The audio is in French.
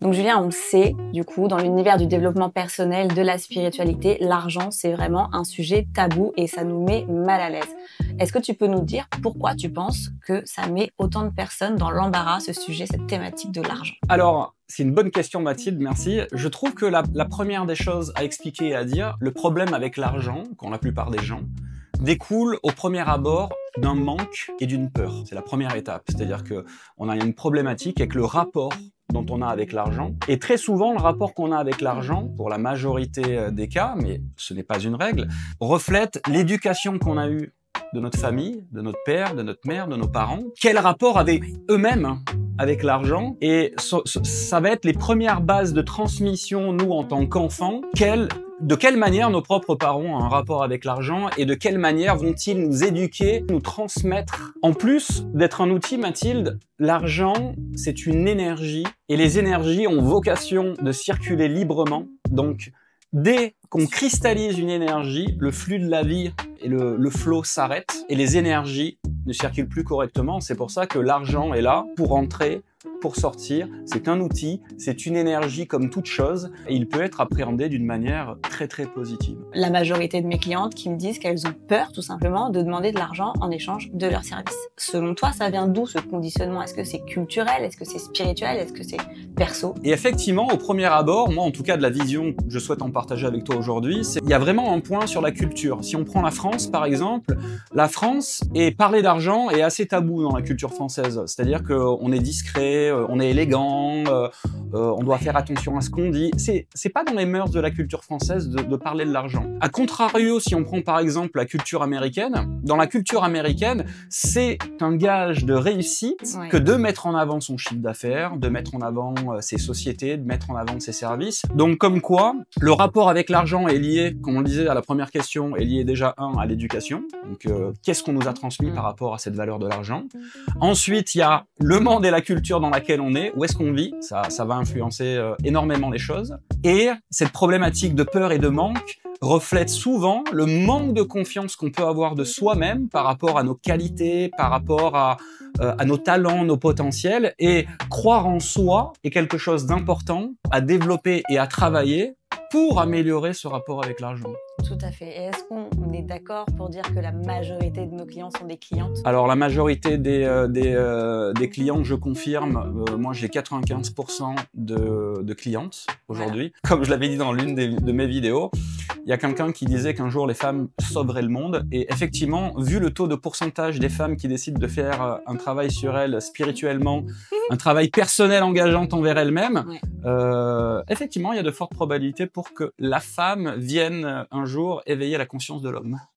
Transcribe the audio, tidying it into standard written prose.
Donc Julien, on le sait, du coup, dans l'univers du développement personnel, de la spiritualité, l'argent, c'est vraiment un sujet tabou et ça nous met mal à l'aise. Est-ce que tu peux nous dire pourquoi tu penses que ça met autant de personnes dans l'embarras, ce sujet, cette thématique de l'argent? Alors, c'est une bonne question Mathilde, merci. Je trouve que la première des choses à expliquer et à dire, le problème avec l'argent, qu'ont la plupart des gens, découle au premier abord d'un manque et d'une peur. C'est la première étape, c'est-à-dire qu'on a une problématique avec le rapport dont on a avec l'argent. Et très souvent, le rapport qu'on a avec l'argent, pour la majorité des cas, mais ce n'est pas une règle, reflète l'éducation qu'on a eue de notre famille, de notre père, de notre mère, de nos parents. Quel rapport avaient eux-mêmes avec l'argent? Et ça va être les premières bases de transmission, nous, en tant qu'enfants. De quelle manière nos propres parents ont un rapport avec l'argent et de quelle manière vont-ils nous éduquer, nous transmettre? En plus d'être un outil, Mathilde, l'argent, c'est une énergie et les énergies ont vocation de circuler librement. Donc, dès qu'on cristallise une énergie, le flux de la vie et le flow s'arrête et les énergies ne circulent plus correctement. C'est pour ça que l'argent est là pour entrer, pour sortir. C'est un outil, c'est une énergie comme toute chose et il peut être appréhendé d'une manière très très positive. La majorité de mes clientes qui me disent qu'elles ont peur tout simplement de demander de l'argent en échange de leur service. Selon toi, ça vient d'où ce conditionnement? Est-ce que c'est culturel? Est-ce que c'est spirituel? Est-ce que c'est perso? Et effectivement, au premier abord, moi en tout cas de la vision que je souhaite en partager avec toi aujourd'hui, il y a vraiment un point sur la culture. Si on prend la France par exemple, la France, et parler d'argent est assez tabou dans la culture française. C'est-à-dire qu'on est discret, on est élégant, on doit faire attention à ce qu'on dit. C'est pas dans les mœurs de la culture française de parler de l'argent. A contrario, si on prend par exemple la culture américaine, dans la culture américaine, c'est un gage de réussite que de mettre en avant son chiffre d'affaires, de mettre en avant ses sociétés, de mettre en avant ses services. Donc comme quoi, le rapport avec l'argent est lié, comme on le disait à la première question, est lié déjà à l'éducation. Donc qu'est-ce qu'on nous a transmis par rapport à cette valeur de l'argent? Ensuite, il y a le monde et la culture dans laquelle on est, où est-ce qu'on vit, ça va influencer énormément les choses. Et cette problématique de peur et de manque reflète souvent le manque de confiance qu'on peut avoir de soi-même par rapport à nos qualités, par rapport à nos talents, nos potentiels. Et croire en soi est quelque chose d'important à développer et à travailler pour améliorer ce rapport avec l'argent. Tout à fait. Et est-ce qu'on est d'accord pour dire que la majorité de nos clients sont des clientes? Alors la majorité des clientes, je confirme, moi j'ai 95% de clientes aujourd'hui. Voilà. Comme je l'avais dit dans l'une de mes vidéos, il y a quelqu'un qui disait qu'un jour les femmes sauveraient le monde. Et effectivement, vu le taux de pourcentage des femmes qui décident de faire un travail sur elles spirituellement, un travail personnel engageant envers elles-mêmes, effectivement, il y a de fortes probabilités pour que la femme vienne un jour éveiller la conscience de l'homme.